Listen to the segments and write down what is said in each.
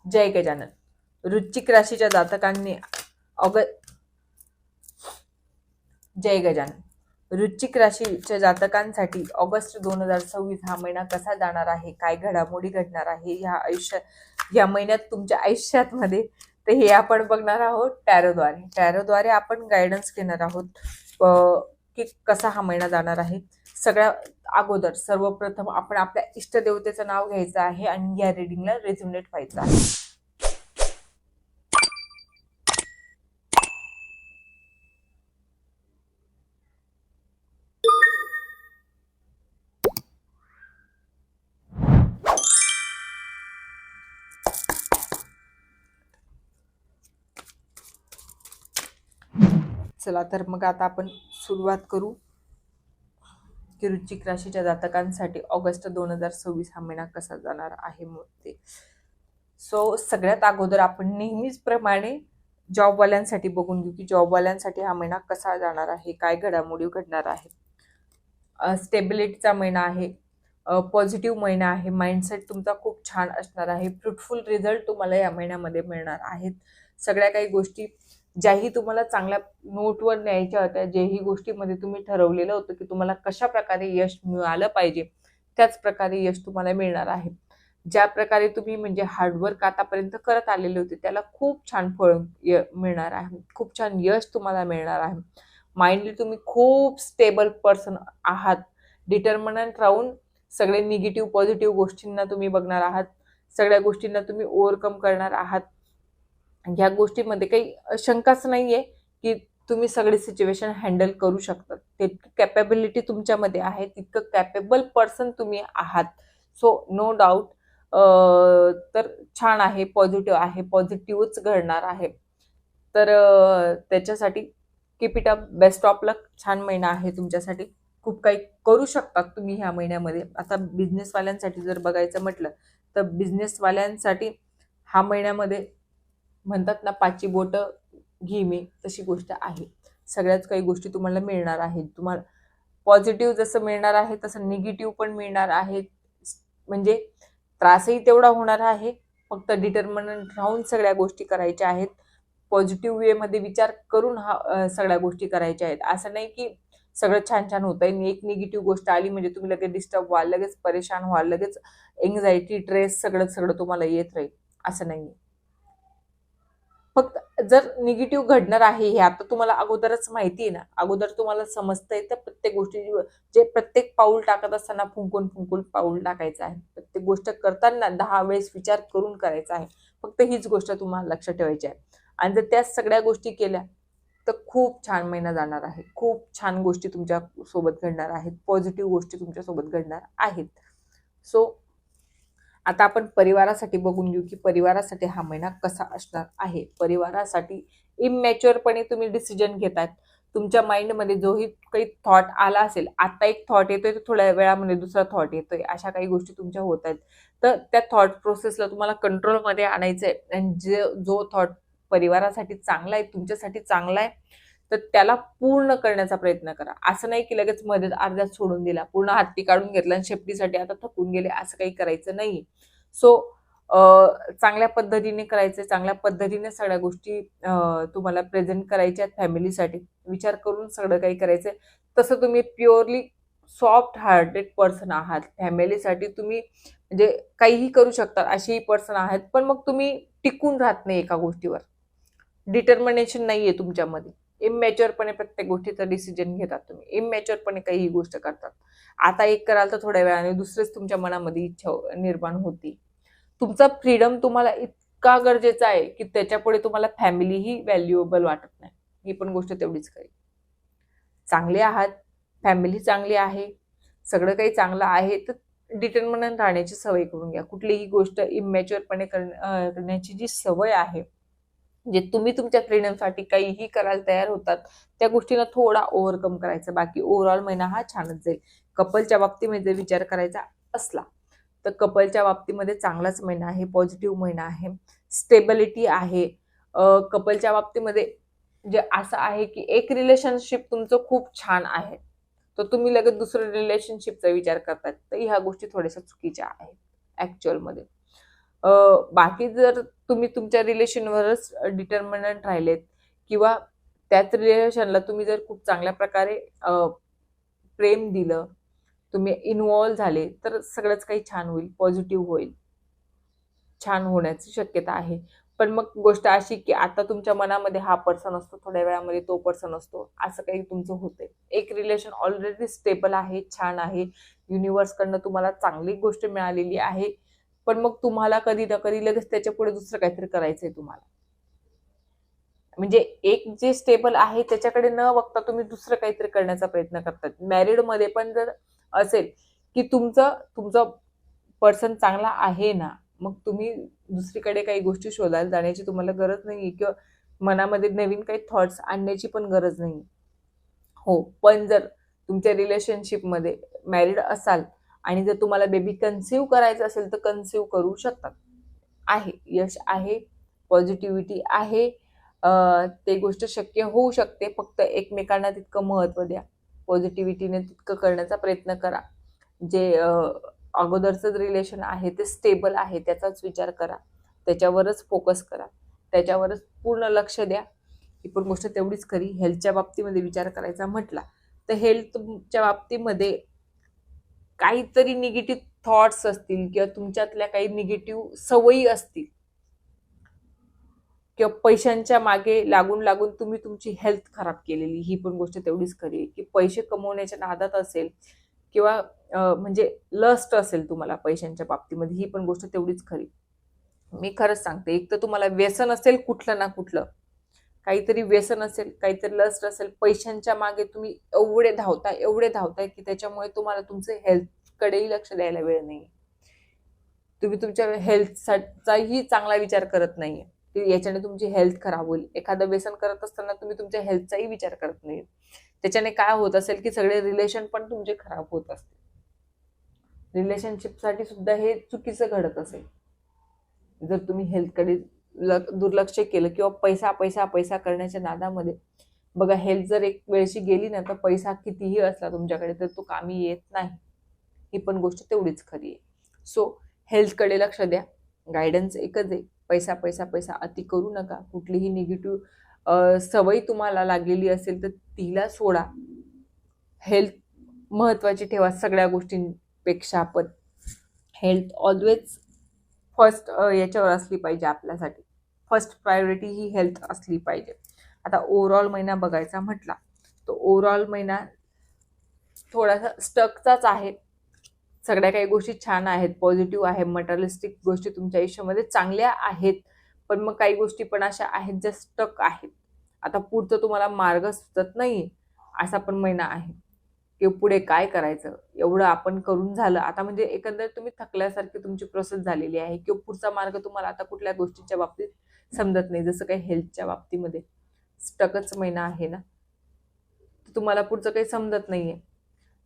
जय गजानन. वृश्चिक राशीच्या जातकांनी जय गजानन. वृश्चिक राशीच्या जातकांसाठी ऑगस्ट 2026 हा महिना कसा जाणार आहे, काय घडामोडी घडणार आहे या महिन्यात तुमच्या आयुष्यामध्ये, तर हे आपण बघणार आहोत टॅरोद्वारे आपण गायडन्स घेणार आहोत की कसा हा महिना जाणार आहे. सगळ्या अगोदर सर्वप्रथम आपण आपल्या इष्टदेवतेचं नाव घ्यायचं आहे आणि या रिडिंगला रेझोनेट व्हायचं आहे. चला तर मग आता आपण सुरुवात करू की वृश्चिक राशीच्या जातकांसाठी ऑगस्ट 2026 हा महिना कसा जाणार आहे. मग ते सगळ्यात अगोदर आपण नेहमीच प्रमाणे जॉबवाल्यांसाठी बघून घेऊ की जॉबवाल्यांसाठी हा महिना कसा जाणार आहे, काय घडामोडी घडणार आहे. स्टेबिलिटीचा महिना आहे, पॉझिटिव्ह महिना आहे, माइंडसेट तुमचा खूप छान असणार आहे, फ्रुटफुल रिझल्ट तुम्हाला या महिन्यामध्ये मिळणार आहेत. सगळ्या काही गोष्टी ज्याही तुम्हाला चांगल्या नोटवर न्यायच्या होत्या, जेही गोष्टीमध्ये तुम्ही ठरवलेलं होतं की तुम्हाला कशा प्रकारे यश मिळालं पाहिजे, त्याच प्रकारे यश तुम्हाला मिळणार आहे. ज्या प्रकारे तुम्ही म्हणजे हार्डवर्क आतापर्यंत करत आलेले होते त्याला खूप छान फळ मिळणार आहे, खूप छान यश तुम्हाला मिळणार आहे. माइंडली तुम्ही खूप स्टेबल पर्सन आहात. डिटर्मिनंट राहून सगळे निगेटिव्ह पॉझिटिव्ह गोष्टींना तुम्ही बघणार आहात, सगळ्या गोष्टींना तुम्ही ओव्हरकम करणार आहात. या गोष्टीमध्ये काही शंकाच नाहीये की तुम्ही सगळे सिच्युएशन हँडल करू शकतात. तितकी कॅपेबिलिटी तुमच्यामध्ये आहे, तितकं कॅपेबल पर्सन तुम्ही आहात. So no doubt. तर छान आहे, पॉझिटिव्ह आहे, पॉझिटिव्हच घडणार आहे. तर त्याच्यासाठी keep it up, best of luck. छान महिना आहे तुमच्यासाठी, खूप काही करू शकतात तुम्ही ह्या महिन्यामध्ये. आता बिझनेसवाल्यांसाठी जर बघायचं म्हटलं तर बिझनेसवाल्यांसाठी हा महिन्यामध्ये म्हणतात ना, पाची बोट घी मी, तशी गोष्ट आहे. सगळ्याच काही गोष्टी तुम्हाला मिळणार आहेत. तुम्हाला पॉझिटिव्ह जसं मिळणार आहे तसं निगेटिव्ह पण मिळणार आहे. म्हणजे त्रासही तेवढा होणार आहे, फक्त डिटर्मिनंट राहून सगळ्या गोष्टी करायच्या आहेत. पॉझिटिव्ह वेमध्ये विचार करून सगळ्या गोष्टी करायच्या आहेत. असं नाही की सगळं छान छान होत आहे, एक निगेटिव्ह गोष्ट आली म्हणजे तुम्ही लगेच डिस्टर्ब व्हाल, लगेच परेशान व्हाल, लगेच एन्झायटी, स्ट्रेस सगळं तुम्हाला येत राहील, असं नाही. फक्त जर निगेटिव्ह घडणार आहे हे आता तुम्हाला अगोदरच माहिती आहे ना, अगोदर तुम्हाला समजतंय, तर प्रत्येक गोष्टी जे प्रत्येक पाऊल टाकत असताना फुंकून पाऊल टाकायचं आहे. प्रत्येक गोष्ट करताना 10 वेळेस विचार करून करायचा आहे. फक्त हीच गोष्ट तुम्हाला लक्षात ठेवायची आहे. आणि जर त्या सगळ्या गोष्टी केल्या तर खूप छान महिना जाणार आहे. खूप छान गोष्टी तुमच्या सोबत घडणार आहेत, पॉझिटिव्ह गोष्टी तुमच्या सोबत घडणार आहेत. सो आता आपण परिवारासाठी बघून घेऊ की परिवारासाठी हा महिना कसा असणार आहे. परिवारासाठी इमॅच्युअरपणे तुम्ही डिसिजन घेतात. तुमच्या माइंडमध्ये जोही काही थॉट आला असेल, आता एक थॉट येतोय तर थोड्या वेळामध्ये दुसरा थॉट येतोय, अशा काही गोष्टी तुमच्या होत आहेत. तर त्या थॉट प्रोसेसला तुम्हाला कंट्रोलमध्ये आणायचं आहे. आणि जो थॉट परिवारासाठी चांगला आहे, तुमच्यासाठी चांगला आहे, तर त्याला पूर्ण करण्याचा प्रयत्न करा. असं नाही की लगेच मध्ये अर्ध्यात सोडून दिला, पूर्ण हत्ती काढून घेतला आणि शेपटीसाठी आता थकून गेले, असं काही करायचं नाही. सो चांगल्या पद्धतीने करायचं, चांगल्या पद्धतीने सगळ्या गोष्टी तुम्हाला प्रेझेंट करायच्या फॅमिलीसाठी. विचार करून सगळं काही करायचंय. तसं तुम्ही प्युअरली सॉफ्ट हार्टेड पर्सन आहात. फॅमिलीसाठी तुम्ही म्हणजे काहीही करू शकता अशीही पर्सन आहात, पण मग तुम्ही टिकून राहत नाही एका गोष्टीवर. डिटर्मिनेशन नाहीये तुमच्यामध्ये. इमॅच्युअरपणे प्रत्येक गोष्टीचा डिसिजन घेतात तुम्ही. इमॅच्युअरपणे काही गोष्ट करतात. आता एक कराल तर थोड्या वेळाने दुसरेच तुमच्या मनामध्ये इच्छा निर्माण होती. तुमचा फ्रीडम तुम्हाला इतका गरजेचा आहे की त्याच्यापुढे तुम्हाला फॅमिलीही व्हॅल्युएबल वाटत नाही. ही पण गोष्ट तेवढीच खरी. चांगले आहात, फॅमिली चांगली आहे, सगळं काही चांगलं आहे, तर डिटर्मिनंट राहण्याची सवय करून घ्या. कुठलीही गोष्ट इमॅच्युअरपणे करण्याची जी सवय आहे, जे तुम्ही तुमच्या फ्रीडमसाठी काहीही करायला तयार होतात, त्या गोष्टीला थोडा ओव्हरकम करायचा. बाकी ओव्हरऑल महिना हा छानच जाईल. कपलच्या बाबतीमध्ये जर विचार करायचा असला तर कपलच्या बाबतीमध्ये चांगलाच महिना आहे, पॉझिटिव्ह महिना आहे, स्टेबिलिटी आहे. कपलच्या बाबतीमध्ये जे असं आहे की एक रिलेशनशिप तुमचं खूप छान आहे, तर तुम्ही लगेच दुसऱ्या रिलेशनशिपचा विचार करतात, तर ह्या गोष्टी थोड्याशा चुकीच्या आहेत ऍक्च्युअलमध्ये. बाकी जर तुम्ही तुमच्या रिलेशनवरच डिटर्मिनंट राहिलेत किंवा त्याच रिलेशनला तुम्ही जर खूप चांगल्या प्रकारे प्रेम दिलं, तुम्ही इन्व्हॉल्व झाले, तर सगळंच काही छान होईल, पॉझिटिव्ह होईल, छान होण्याची शक्यता आहे. पण मग गोष्ट अशी की आता तुमच्या मनामध्ये हा पर्सन असतो, थोड्या वेळामध्ये तो पर्सन असतो, असं काही तुमचं होतंय. एक रिलेशन ऑलरेडी स्टेबल आहे, छान आहे, युनिव्हर्सकडनं तुम्हाला चांगली गोष्ट मिळालेली आहे, पण मग तुम्हाला कधी ना कधी लगेच त्याच्या पुढे दुसरं काहीतरी करायचंय तुम्हाला. म्हणजे एक जे स्टेबल आहे त्याच्याकडे न बघता तुम्ही दुसरं काहीतरी करण्याचा प्रयत्न करतात. मॅरिड मध्ये पण जर असेल की तुमचं तुमचं पर्सन चांगला आहे ना, मग तुम्ही दुसरीकडे काही गोष्टी शोधायला जाण्याची तुम्हाला गरज नाही किंवा मनामध्ये नवीन काही थॉट्स आणण्याची पण गरज नाही. हो, पण जर तुमच्या रिलेशनशिपमध्ये मॅरिड असाल आणि जर तुम्हाला बेबी कन्सीव्ह करायचं असेल तर कन्सीव्ह करू शकतात. आहे, यश आहे, पॉझिटिव्हिटी आहे, ते गोष्ट शक्य होऊ शकते. फक्त एकमेकांना तितकं महत्त्व द्या, पॉझिटिव्हिटीने तितकं करण्याचा प्रयत्न करा. जे अगोदरचं रिलेशन आहे ते स्टेबल आहे त्याचाच विचार करा, त्याच्यावरच फोकस करा, त्याच्यावरच पूर्ण लक्ष द्या. ही पण गोष्ट तेवढीच खरी. हेल्थच्या बाबतीमध्ये विचार करायचा म्हटला तर हेल्थच्या बाबतीमध्ये काहीतरी निगेटिव्ह थॉट्स असतील किंवा तुमच्यातल्या काही निगेटिव्ह सवयी असतील किंवा पैशांच्या मागे लागून लागून तुम्ही तुमची हेल्थ खराब केलेली, ही पण गोष्ट तेवढीच खरी आहे. की पैसे कमवण्याच्या नादात असेल किंवा म्हणजे लस्ट असेल तुम्हाला पैशांच्या बाबतीमध्ये, ही पण गोष्ट तेवढीच खरी. मी खरंच सांगते, एक तर तुम्हाला व्यसन असेल कुठलं ना कुठलं, काहीतरी व्यसन असेल, काहीतरी लस्ट असेल, पैशांच्या मागे तुम्ही एवढे धावताय की त्याच्यामुळे तुम्हाला तुमचं हेल्थकडेही लक्ष द्यायला वेळ नाही. तुम्ही तुमच्या हेल्थचाही चांगला विचार करत नाहीये की याच्याने तुमची हेल्थ खराब होईल. एखादं व्यसन करत असताना तुम्ही तुमच्या हेल्थचाही विचार करत नाही. त्याच्याने काय होत असेल की सगळे रिलेशन पण तुमचे खराब होत असतील. रिलेशनशिपसाठी सुद्धा हे चुकीचं घडत असेल जर तुम्ही हेल्थकडे दुर्लक्ष केलं किंवा पैसा पैसा पैसा करण्याच्या नादामध्ये. बघा, हेल्थ जर एक वेळशी गेली ना तर पैसा कितीही असला तुमच्याकडे तर तो कामी येत नाही. ही पण गोष्ट तेवढीच खरी आहे. सो हेल्थकडे लक्ष द्या. गायडन्स एकच आहे, पैसा पैसा पैसा अति करू नका. कुठलीही निगेटिव्ह सवयी तुम्हाला लागलेली असेल तर तिला सोडा. हेल्थ महत्वाची ठेवा सगळ्या गोष्टींपेक्षा. पण हेल्थ ऑलवेज फर्स्ट याच्यावर असली पाहिजे आपल्यासाठी. फर्स्ट प्रायोरिटी ही हेल्थ असली पाहिजे. आता ओव्हरऑल महिना बघायचा म्हटला तर ओव्हरऑल महिना थोडासा स्टकचाच आहे. सगळ्या काही गोष्टी छान आहेत, पॉझिटिव्ह आहे, मटेरियलिस्टिक गोष्टी तुमच्या आयुष्यामध्ये चांगल्या आहेत, पण मग काही गोष्टी पण अशा आहेत ज्या स्टक आहेत. आता पुढचं तुम्हाला मार्ग सुचत नाही असा पण महिना आहे की पुढे काय करायचं, एवढं आपण करून झालं आता, म्हणजे एकंदर तुम्ही थकल्यासारखी तुमची प्रोसेस झालेली आहे किंवा पुढचा मार्ग तुम्हाला आता कुठल्या गोष्टीच्या बाबतीत समजत नाही. जसं काही हेल्थच्या बाबतीमध्ये स्टकच महिना आहे ना, तुम्हाला पुढचं काही समजत नाहीये.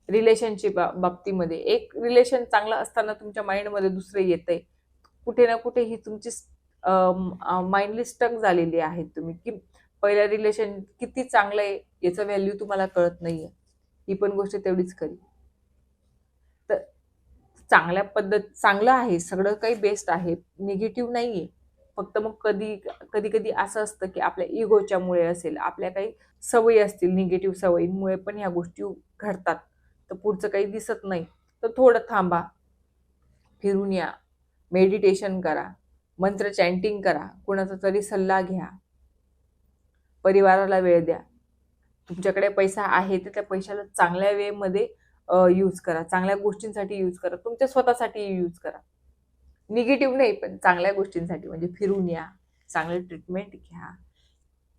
रिलेशनशिप बाबतीमध्ये एक रिलेशन चांगलं असताना तुमच्या माइंडमध्ये दुसरं येतंय, कुठे ना कुठे ही तुमची माइंडली स्टक झालेली आहे तुम्ही, की पहिलं रिलेशन किती चांगलं आहे याचं व्हॅल्यू तुम्हाला कळत नाहीये. ही पण गोष्ट तेवढीच खरी. तर चांगल्या चांगलं आहे, सगळं काही बेस्ट आहे, निगेटिव्ह नाहीये. फक्त मग कधी कधी कधी असं असतं की आपल्या इगोच्यामुळे असेल, आपल्या काही सवयी असतील, निगेटिव्ह सवयींमुळे पण ह्या गोष्टी घडतात. तर पुढचं काही दिसत नाही तर थोडं थांबा, फिरून या, मेडिटेशन करा, मंत्र चॅन्टिंग करा, कुणाचा तरी सल्ला घ्या, परिवाराला वेळ द्या. तुमच्याकडे पैसा आहे तर त्या पैशाला चांगल्या वेमध्ये यूज करा, चांगल्या गोष्टींसाठी यूज करा, तुमच्या स्वतःसाठी यूज करा. निगेटिव्ह नाही पण चांगल्या गोष्टींसाठी, म्हणजे फिरून या, चांगलं ट्रीटमेंट घ्या,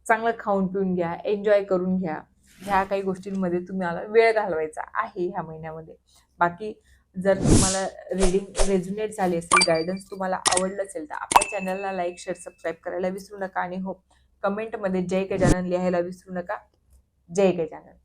चांगलं खाऊन पिऊन घ्या, एन्जॉय करून घ्या. ह्या काही गोष्टींमध्ये तुम्हाला वेळ घालवायचा आहे ह्या महिन्यामध्ये. बाकी जर तुम्हाला रीडिंग रेझोनेट झाली असेल, गायडन्स तुम्हाला आवडलं असेल तर आपल्या चॅनलला लाईक, शेअर, सबस्क्राईब करायला विसरू नका. आणि हो, कमेंटमध्ये जय गजानन लिहायला विसरू नका. जय गजानन.